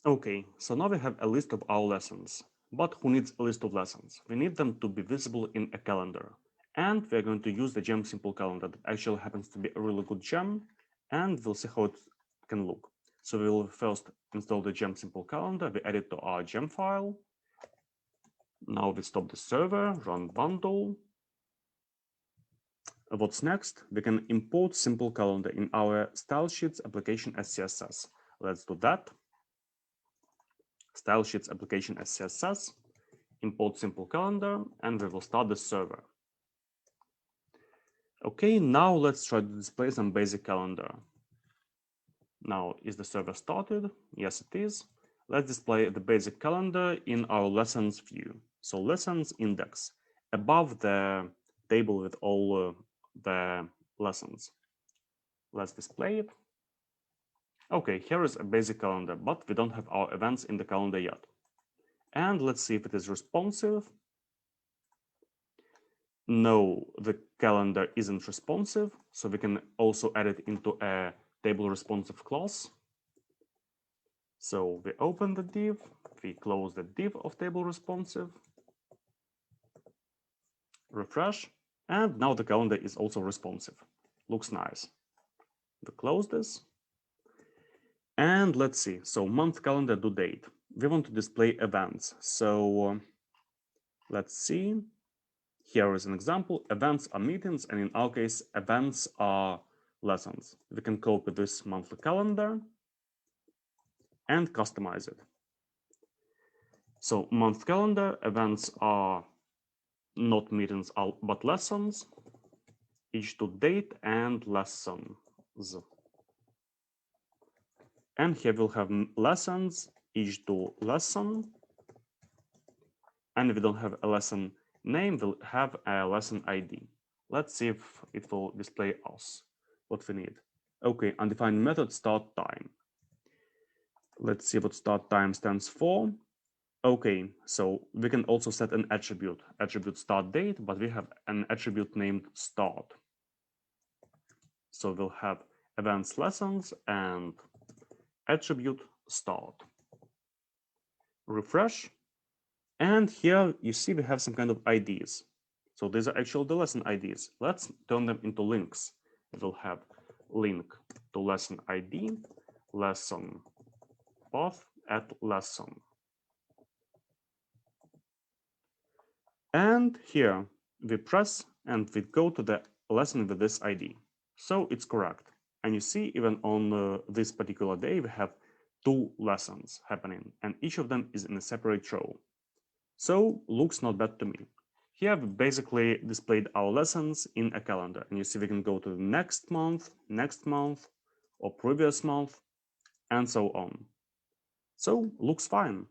Okay, so now we have a list of our lessons. But who needs a list of lessons? We need them to be visible in a calendar. And we're going to use the gem simple calendar that actually happens to be a really good gem, and we'll see how it can look. So we will first install the gem simple calendar, we add it to our gem file. Now we stop the server, run bundle. What's next? We can import simple calendar in our style sheets application as CSS. Let's do that. Style sheets application as CSS, import simple calendar, and we will start the server. Okay, now let's try to display some basic calendar. Now, is the server started? Yes, it is. Let's display the basic calendar in our lessons view. So lessons index, above the table with all the lessons. Let's display it. Okay, here is a basic calendar, but we don't have our events in the calendar yet. And let's see if it is responsive. No, the calendar isn't responsive, so we can also add it into a table responsive class. So we open the div, we close the div of table responsive, refresh, and now the calendar is also responsive. Looks nice. We close this. And let's see, so month calendar due date. We want to display events. So let's see. Here is an example. Events are meetings, and in our case, events are lessons. We can copy this monthly calendar and customize it. So month calendar, events are not meetings, but lessons, each to date and lessons. And here we'll have lessons, each to lesson. And if we don't have a lesson name, we'll have a lesson ID. Let's see if it will display us what we need. Okay, undefined method start time. Let's see what start time stands for. Okay, so we can also set an attribute start date, but we have an attribute named start. So we'll have events lessons and attribute start. Refresh. And here you see we have some kind of IDs. So these are actually the lesson IDs. Let's turn them into links. We'll have link to lesson ID, lesson path at lesson. And here we press and we go to the lesson with this ID. So it's correct. And you see, even on this particular day, we have 2 lessons happening, and each of them is in a separate row. So looks not bad to me. Here we basically displayed our lessons in a calendar, and you see we can go to the next month, or previous month, and so on. So looks fine.